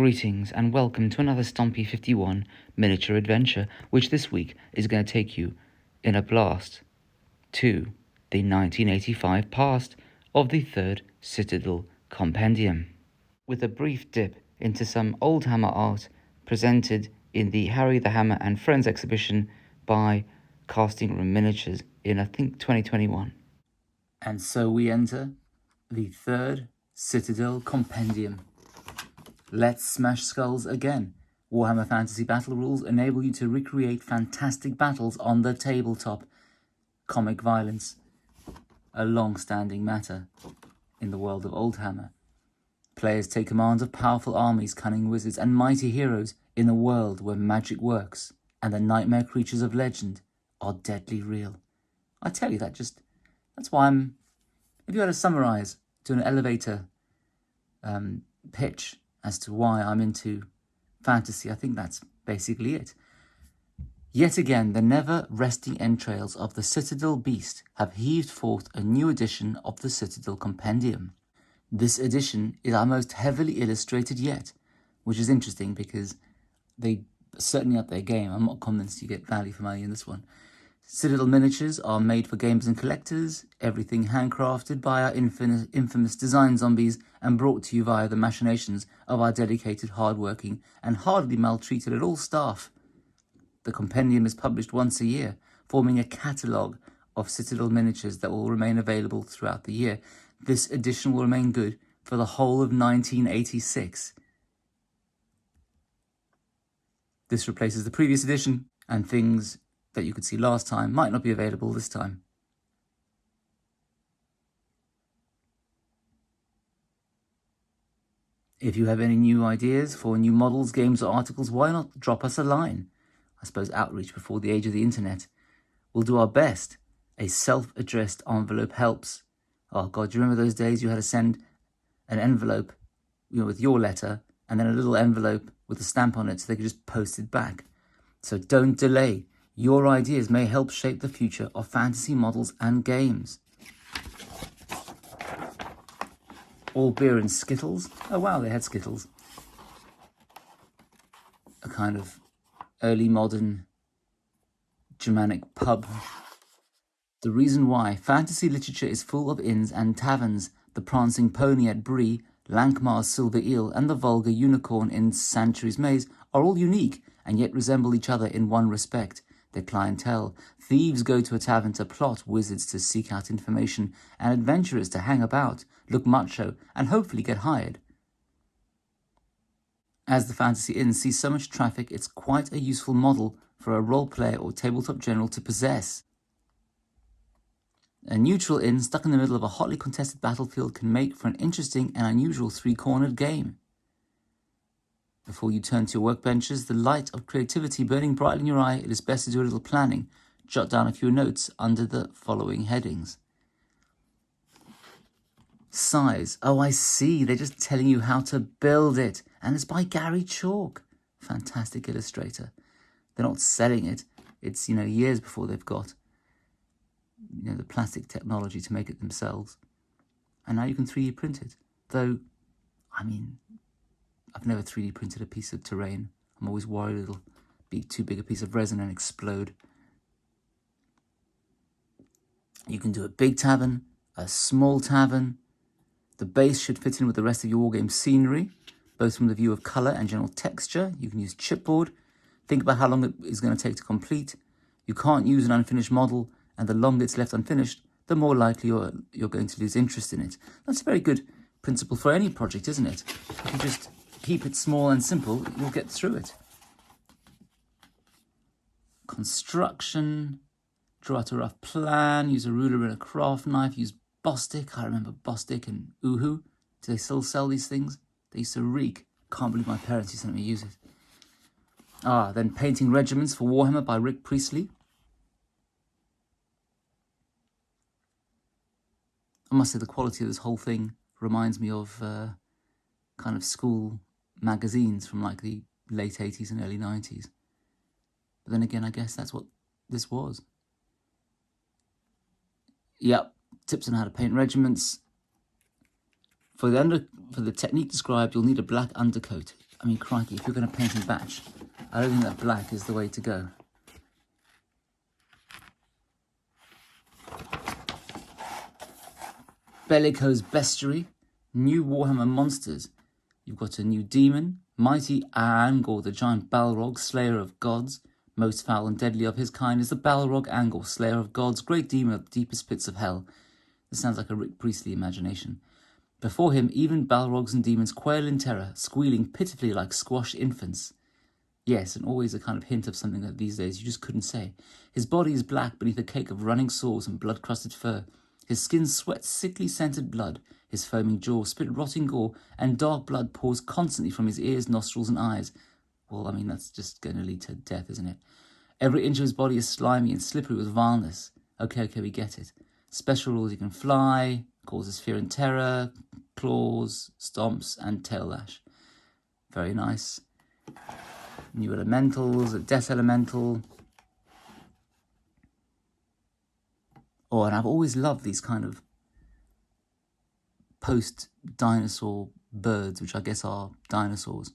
Greetings and welcome to another Stompy 51 miniature adventure, which this week is going to take you in a blast to the 1985 past of the third Citadel Compendium, with a brief dip into some Oldhammer art presented in the Harry the Hammer and Friends exhibition by Casting Room Miniatures in, I think, 2021. And so we enter the third Citadel Compendium. Let's smash skulls again. Warhammer Fantasy Battle Rules enable you to recreate fantastic battles on the tabletop. Comic violence, a long-standing matter in the world of Oldhammer. Players take command of powerful armies, cunning wizards, and mighty heroes in a world where magic works and the nightmare creatures of legend are deadly real. I tell you, that's why I'm... If you had to summarise to an elevator pitch as to why I'm into fantasy, I think that's basically it. Yet again, the never-resting entrails of the Citadel beast have heaved forth a new edition of the Citadel Compendium. This edition is our most heavily illustrated yet, which is interesting because they certainly up their game. I'm not convinced you get value for money in this one. Citadel miniatures are made for gamers and collectors, everything handcrafted by our infamous design zombies and brought to you via the machinations of our dedicated, hard-working and hardly maltreated at all staff. The compendium is published once a year, forming a catalogue of Citadel miniatures that will remain available throughout the year. This edition will remain good for the whole of 1986. This replaces the previous edition, and things that you could see last time might not be available this time. If you have any new ideas for new models, games or articles, why not drop us a line? I suppose outreach before the age of the internet. We'll do our best. A self-addressed envelope helps. Oh God, do you remember those days you had to send an envelope, with your letter, and then a little envelope with a stamp on it so they could just post it back? So don't delay. Your ideas may help shape the future of fantasy models and games. All beer and Skittles. Oh wow, they had Skittles. A kind of early modern Germanic pub. The reason why fantasy literature is full of inns and taverns. The prancing pony at Brie, Lankmar's silver eel, and the vulgar unicorn in Sanctuary's maze are all unique and yet resemble each other in one respect: their clientele. Thieves go to a tavern to plot, wizards to seek out information, and adventurers to hang about, look macho, and hopefully get hired. As the Fantasy Inn sees so much traffic, it's quite a useful model for a role player or tabletop general to possess. A neutral inn stuck in the middle of a hotly contested battlefield can make for an interesting and unusual three-cornered game. Before you turn to your workbenches, the light of creativity burning brightly in your eye, it is best to do a little planning. Jot down a few notes under the following headings. Size. Oh, I see. They're just telling you how to build it. And it's by Gary Chalk. Fantastic illustrator. They're not selling it. It's, years before they've got, the plastic technology to make it themselves. And now you can 3D print it. Though, I've never 3D printed a piece of terrain. I'm always worried it'll be too big a piece of resin and explode. You can do a big tavern, a small tavern. The base should fit in with the rest of your wargame scenery, both from the view of colour and general texture. You can use chipboard. Think about how long it is going to take to complete. You can't use an unfinished model, and the longer it's left unfinished, the more likely you're going to lose interest in it. That's a very good principle for any project, isn't it? If you just keep it small and simple, you'll get through it. Construction. Draw out a rough plan. Use a ruler and a craft knife. Use Bostik. I remember Bostik and Uhu. Do they still sell these things? They used to reek. Can't believe my parents used to let me use it. Then Painting Regiments for Warhammer by Rick Priestley. I must say the quality of this whole thing reminds me of kind of school magazines from like the late 80s and early 90s. But then again, I guess that's what this was. Yep, tips on how to paint regiments. For the technique described, you'll need a black undercoat. I mean, crikey, if you're going to paint in batch, I don't think that black is the way to go. Bellico's Bestiary, new Warhammer monsters. You've got a new demon, mighty Angor, the giant Balrog, slayer of gods. Most foul and deadly of his kind is the Balrog Angor, slayer of gods, great demon of the deepest pits of hell. This sounds like a Rick Priestley imagination. Before him, even Balrogs and demons quail in terror, squealing pitifully like squashed infants. Yes, and always a kind of hint of something that these days you just couldn't say. His body is black beneath a cake of running sores and blood-crusted fur. His skin sweats sickly scented blood. His foaming jaws spit rotting gore, and dark blood pours constantly from his ears, nostrils, and eyes. Well, I mean, that's just going to lead to death, isn't it? Every inch of his body is slimy and slippery with vileness. Okay, we get it. Special rules: he can fly, causes fear and terror, claws, stomps, and tail lash. Very nice. New elementals, a death elemental. Oh, and I've always loved these kind of post-dinosaur birds, which I guess are dinosaurs.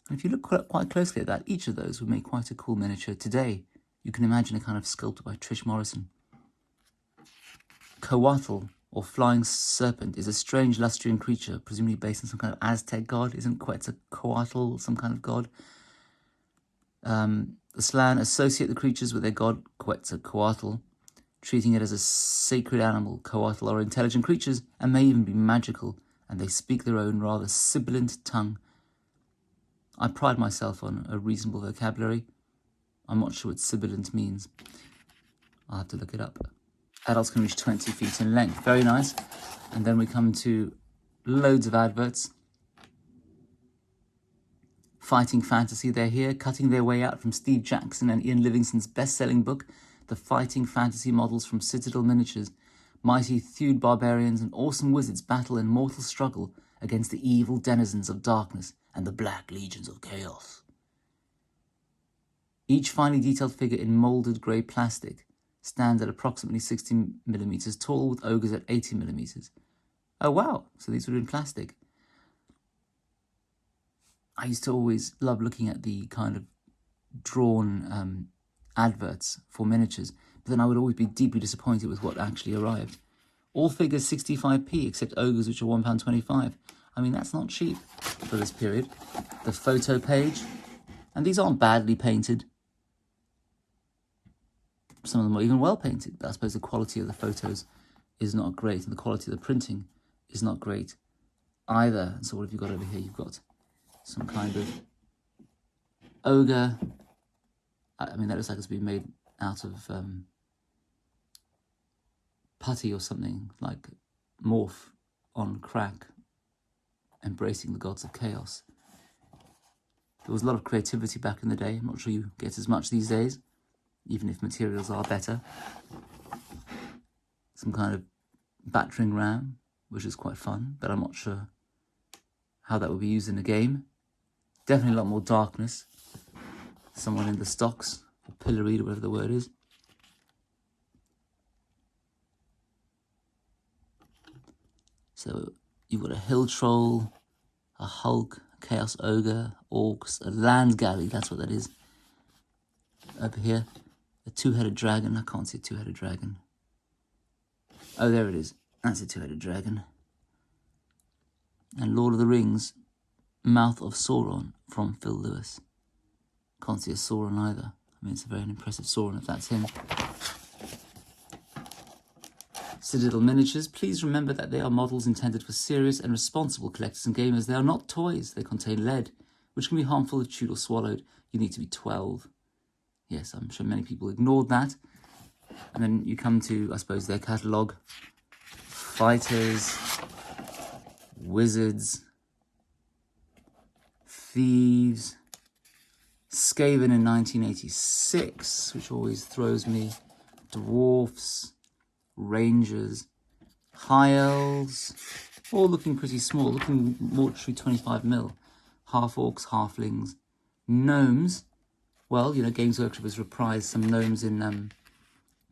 And if you look quite closely at that, each of those would make quite a cool miniature today. You can imagine a kind of sculpted by Trish Morrison. Coatl, or flying serpent, is a strange lustrian creature, presumably based on some kind of Aztec god. Isn't Quetzalcoatl some kind of god? The Slan associate the creatures with their god Quetzalcoatl, treating it as a sacred animal. Coatl are intelligent creatures and may even be magical, and they speak their own rather sibilant tongue. I pride myself on a reasonable vocabulary. I'm not sure what sibilant means. I'll have to look it up. Adults can reach 20 feet in length. Very nice. And then we come to loads of adverts. Fighting fantasy, they're here, cutting their way out from Steve Jackson and Ian Livingstone's best-selling book, The Fighting Fantasy Models from Citadel Miniatures. Mighty thewed barbarians and awesome wizards battle in mortal struggle against the evil denizens of darkness and the black legions of chaos. Each finely detailed figure in moulded grey plastic stands at approximately 60mm tall, with ogres at 80mm. Oh wow, so these were in plastic. I used to always love looking at the kind of drawn adverts for miniatures, but then I would always be deeply disappointed with what actually arrived. All figures 65p, except ogres, which are £1.25. I mean, that's not cheap for this period. The photo page, and these aren't badly painted. Some of them are even well painted, but I suppose the quality of the photos is not great, and the quality of the printing is not great either. So what have you got over here? You've got some kind of ogre. I mean, that looks like it's been made out of putty or something, like morph on crack, embracing the gods of chaos. There was a lot of creativity back in the day. I'm not sure you get as much these days, even if materials are better. Some kind of battering ram, which is quite fun, but I'm not sure how that would be used in a game. Definitely a lot more darkness. Someone in the stocks, or pilloried, or whatever the word is. So you've got a hill troll, a hulk, a chaos ogre, orcs, a land galley, that's what that is. Over here, a two-headed dragon. I can't see a two-headed dragon. Oh, there it is. That's a two-headed dragon. And Lord of the Rings, Mouth of Sauron from Phil Lewis. Can't see a Sauron either. I mean, it's a very impressive Sauron if that's him. Citadel Miniatures. Please remember that they are models intended for serious and responsible collectors and gamers. They are not toys. They contain lead, which can be harmful if chewed or swallowed. You need to be 12. Yes, I'm sure many people ignored that. And then you come to, I suppose, their catalogue. Fighters, wizards, thieves, Skaven in 1986, which always throws me, dwarfs, rangers, high elves, all looking pretty small, looking more true 25mm, half orcs, halflings, gnomes. Well, you know, Games Workshop has reprised some gnomes in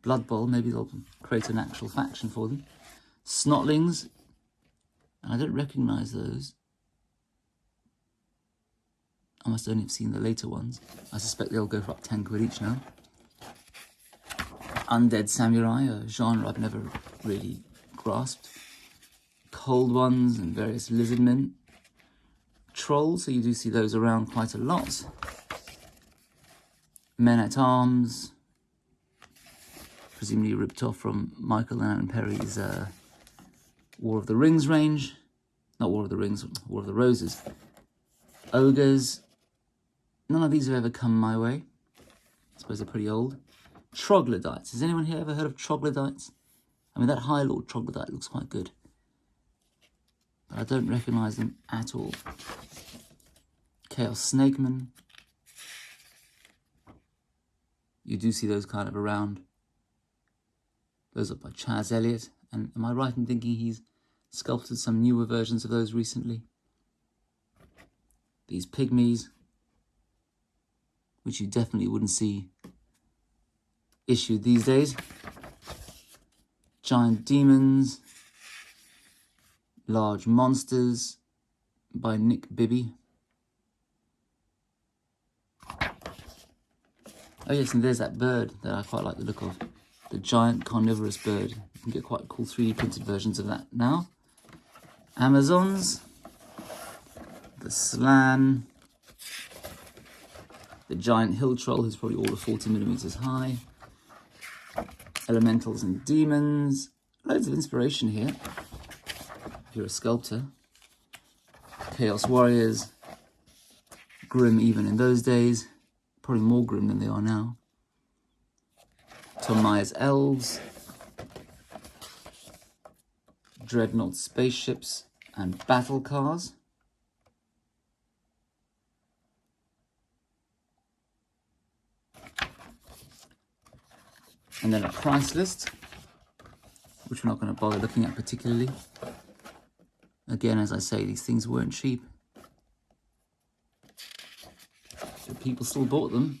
Blood Bowl. Maybe they'll create an actual faction for them. Snotlings, and I don't recognise those. I must only have seen the later ones. I suspect they'll go for up 10 quid each now. Undead Samurai, a genre I've never really grasped. Cold Ones and various lizardmen. Trolls, so you do see those around quite a lot. Men-at-Arms, presumably ripped off from Michael and Alan Perry's War of the Rings range. Not War of the Rings, War of the Roses. Ogres. None of these have ever come my way. I suppose they're pretty old. Troglodytes. Has anyone here ever heard of troglodytes? I mean, that High Lord troglodyte looks quite good. But I don't recognise them at all. Chaos Snakemen. You do see those kind of around. Those are by Chaz Elliott. And am I right in thinking he's sculpted some newer versions of those recently? These pygmies, which you definitely wouldn't see issued these days. Giant demons. Large monsters by Nick Bibby. Oh yes, and there's that bird that I quite like the look of. The giant carnivorous bird. You can get quite cool 3D printed versions of that now. Amazons. The Slan. The giant hill troll, who's probably all of 40mm high. Elementals and demons. Loads of inspiration here, if you're a sculptor. Chaos warriors. Grim even in those days. Probably more grim than they are now. Tom Myers elves. Dreadnought spaceships and battle cars. And then a price list, which we're not going to bother looking at particularly. Again, as I say, these things weren't cheap. But people still bought them.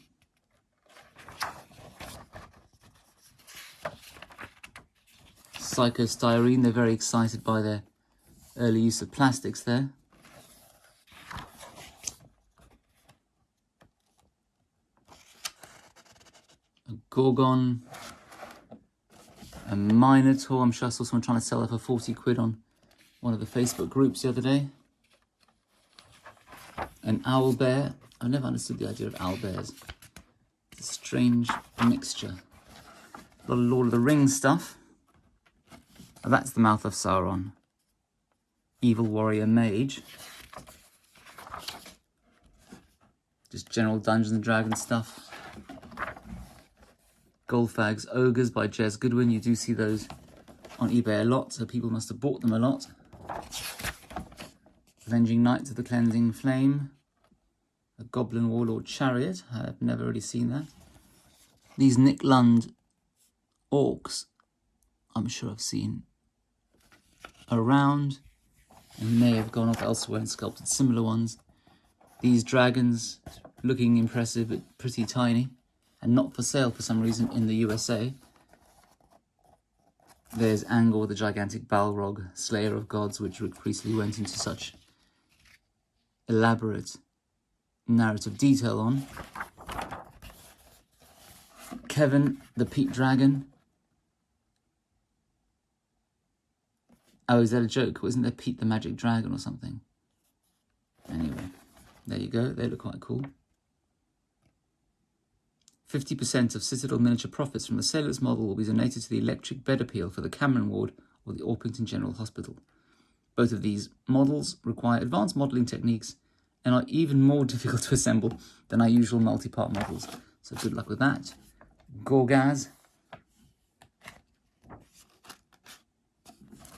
Psychostyrene, they're very excited by their early use of plastics there. A Gorgon. A Minotaur. I'm sure I saw someone trying to sell it for 40 quid on one of the Facebook groups the other day. An owl bear. I've never understood the idea of owl bears. It's a strange mixture. A lot of Lord of the Rings stuff. Oh, that's the Mouth of Sauron. Evil warrior mage. Just general Dungeons and Dragons stuff. Goldfag's Ogres by Jez Goodwin. You do see those on eBay a lot, so people must have bought them a lot. Avenging Knights of the Cleansing Flame. A Goblin Warlord Chariot. I've never really seen that. These Nick Lund orcs, I'm sure I've seen around and may have gone off elsewhere and sculpted similar ones. These dragons, looking impressive but pretty tiny. And not for sale for some reason in the USA. There's Angor, the gigantic Balrog, Slayer of Gods, which Rick Priestley went into such elaborate narrative detail on. Kevin, the Peat Dragon. Oh, is that a joke? Wasn't there Pete the Magic Dragon or something? Anyway, there you go. They look quite cool. 50% of Citadel miniature profits from the sale of this model will be donated to the electric bed appeal for the Cameron Ward or the Orpington General Hospital. Both of these models require advanced modelling techniques and are even more difficult to assemble than our usual multi-part models. So good luck with that. Gorgaz.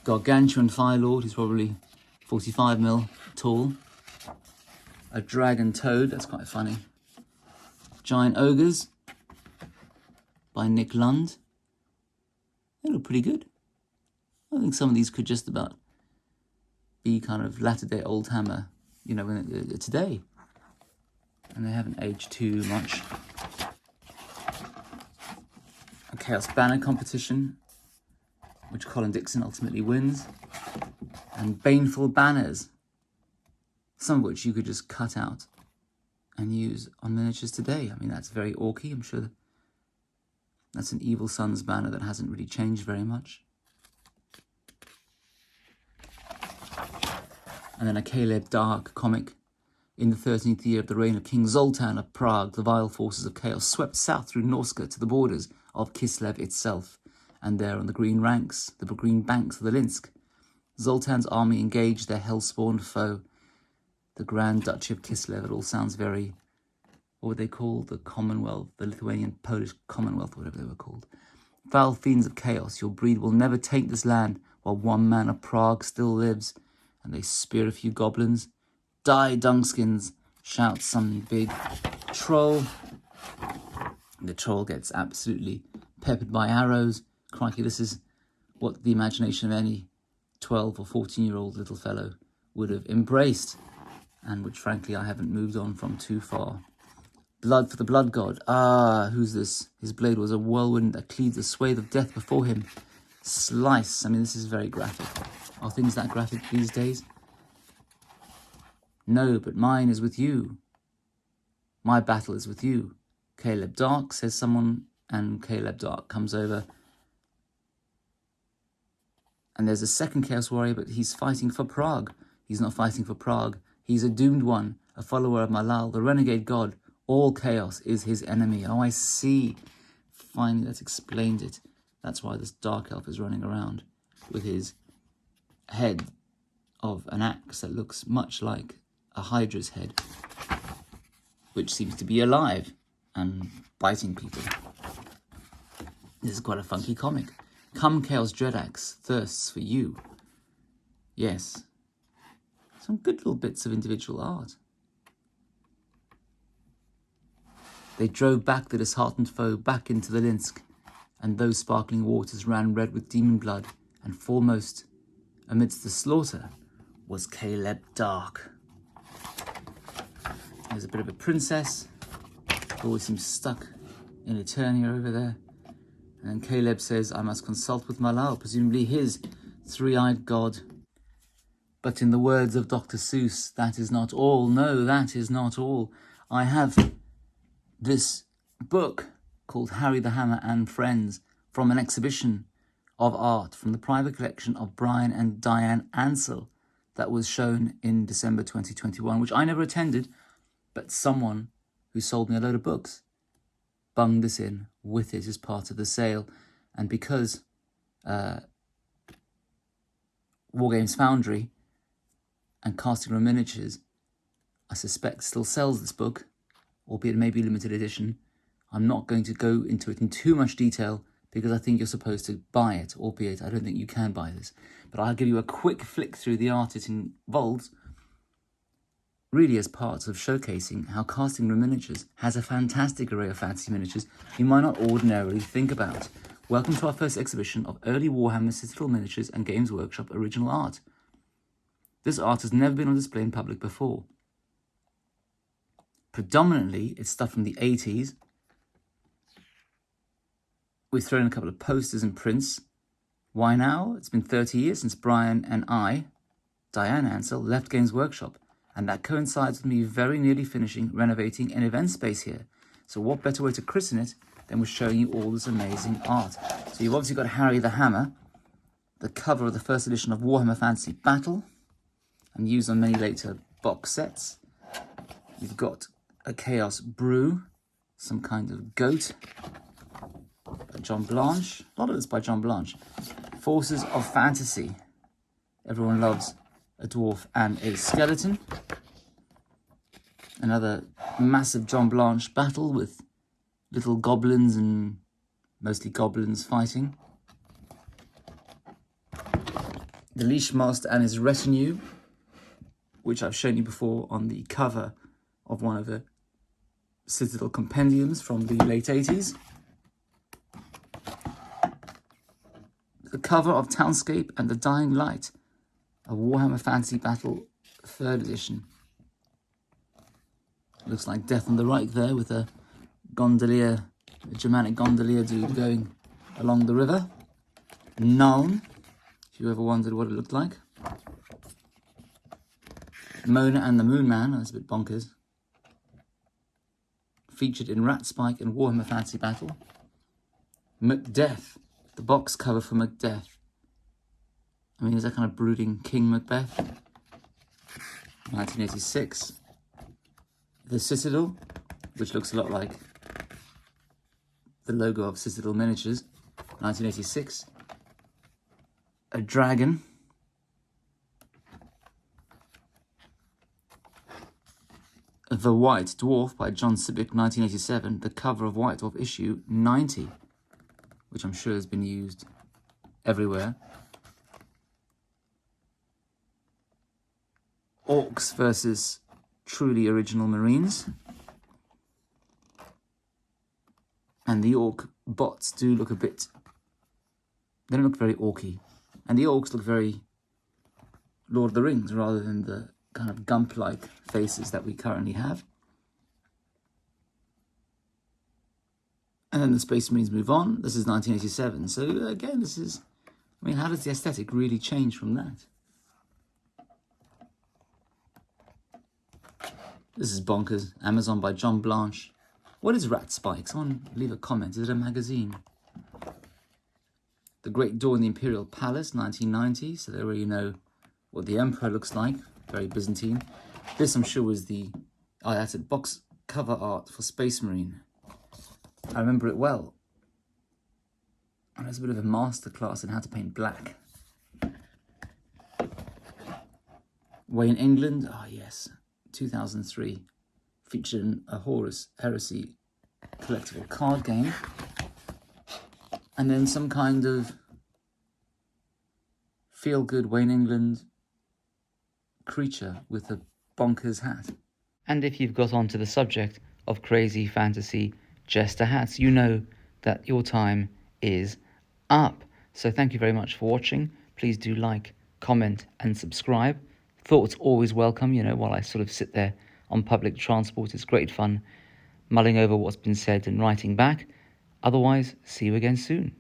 Gargantuan Firelord, who's probably 45mm tall. A Dragon Toad, that's quite funny. Giant Ogres by Nick Lund. They look pretty good. I think some of these could just about be kind of latter-day Oldhammer, you know, today. And they haven't aged too much. A Chaos Banner competition, which Colin Dixon ultimately wins. And Baneful Banners, some of which you could just cut out and use on miniatures today. I mean, that's very orky. I'm sure that's an Evil Sun's banner that hasn't really changed very much. And then a Caleb Dark comic. In the 13th year of the reign of King Zoltan of Prague, the vile forces of chaos swept south through Norska to the borders of Kislev itself. And there on the green banks of the Linsk, Zoltan's army engaged their hell-spawned foe, the Grand Duchy of Kislev. It all sounds very, what would they call the Commonwealth, the Lithuanian Polish Commonwealth, whatever they were called. Foul fiends of chaos, your breed will never take this land while one man of Prague still lives. And they spear a few goblins. Die, Dungskins, shouts some big troll. The troll gets absolutely peppered by arrows. Crikey, this is what the imagination of any 12 or 14-year-old little fellow would have embraced, and which, frankly, I haven't moved on from too far. Blood for the blood god. Ah, who's this? His blade was a whirlwind that cleaved the swathe of death before him. Slice. I mean, this is very graphic. Are things that graphic these days? No, but mine is with you. My battle is with you. Caleb Dark, says someone, and Caleb Dark comes over. And there's a second Chaos Warrior, but he's fighting for Prague. He's not fighting for Prague. He's a doomed one, a follower of Malal, the renegade god. All chaos is his enemy. Oh, I see. Finally, that's explained it. That's why this dark elf is running around with his head of an axe that looks much like a Hydra's head, which seems to be alive and biting people. This is quite a funky comic. Come, Chaos Dreadaxe thirsts for you. Yes. Some good little bits of individual art. They drove back the disheartened foe back into the Linsk, and those sparkling waters ran red with demon blood, and foremost, amidst the slaughter, was Caleb Dark. There's a bit of a princess, who always seems stuck in Eternia over there. And then Caleb says, I must consult with Malal, presumably his three-eyed god. But in the words of Dr. Seuss, that is not all. No, that is not all. I have this book called Harry the Hammer and Friends from an exhibition of art from the private collection of Brian and Diane Ansell that was shown in December 2021, which I never attended, but someone who sold me a load of books bunged this in with it as part of the sale. And because Wargames Foundry and Casting Room Miniatures, I suspect, still sells this book, albeit maybe limited edition, I'm not going to go into it in too much detail because I think you're supposed to buy it, albeit I don't think you can buy this. But I'll give you a quick flick through the art it involves, really as part of showcasing how Casting Room Miniatures has a fantastic array of fantasy miniatures you might not ordinarily think about. Welcome to our first exhibition of early Warhammer Citadel Miniatures and Games Workshop original art. This art has never been on display in public before. Predominantly, it's stuff from the 80s. We've thrown in a couple of posters and prints. Why now? It's been 30 years since Brian and I, Diane Ansell, left Games Workshop, and that coincides with me very nearly finishing renovating an event space here. So what better way to christen it than with showing you all this amazing art. So you've obviously got Harry the Hammer, the cover of the first edition of Warhammer Fantasy Battle, and used on many later box sets. You've got a Chaos Brew, some kind of goat, by John Blanche. A lot of it's by John Blanche. Forces of Fantasy. Everyone loves a dwarf and a skeleton. Another massive John Blanche battle with little goblins and mostly goblins fighting. The Leashmaster and his retinue, which I've shown you before on the cover of one of the Citadel Compendiums from the late 80s. The cover of Townscape and the Dying Light, a Warhammer Fantasy Battle 3rd edition. Looks like Death on the Reich there with a gondolier, a Germanic gondolier dude going along the river. Nuln, if you ever wondered what it looked like. Mona and the Moon Man, that's a bit bonkers. featured in Rat Spike and Warhammer Fantasy Battle. Macbeth, the box cover for Macbeth. I mean, is that kind of brooding King Macbeth? 1986. The Citadel, which looks a lot like the logo of Citadel Miniatures, 1986. A dragon. The White Dwarf by John Sibbick, 1987, the cover of White Dwarf issue 90, which I'm sure has been used everywhere. Orcs versus truly original Marines. And the Orc bots do look a bit, they don't look very orky. And the Orcs look very Lord of the Rings rather than the kind of Gump-like faces that we currently have. And then the Space Marines move on. This is 1987. So again, this is, I mean, how does the aesthetic really change from that? This is bonkers. Amazon by John Blanche. What is Rat Spike? Someone leave a comment. Is it a magazine? The Great Door in the Imperial Palace, 1990. So there you know what the Emperor looks like. Very Byzantine. This, I'm sure, was the... Oh, that's it. Box cover art for Space Marine. I remember it well. And it was a bit of a masterclass in how to paint black. Wayne England. Ah, yes. 2003. Featured in a Horus Heresy collectible card game. And then some kind of feel-good Wayne England creature with a bonkers hat. And if you've got onto the subject of crazy fantasy jester hats, you know that your time is up. So thank you very much for watching. Please do like, comment and subscribe. Thoughts always welcome, you know, while I sort of sit there on public transport. It's great fun mulling over what's been said and writing back. Otherwise, see you again soon.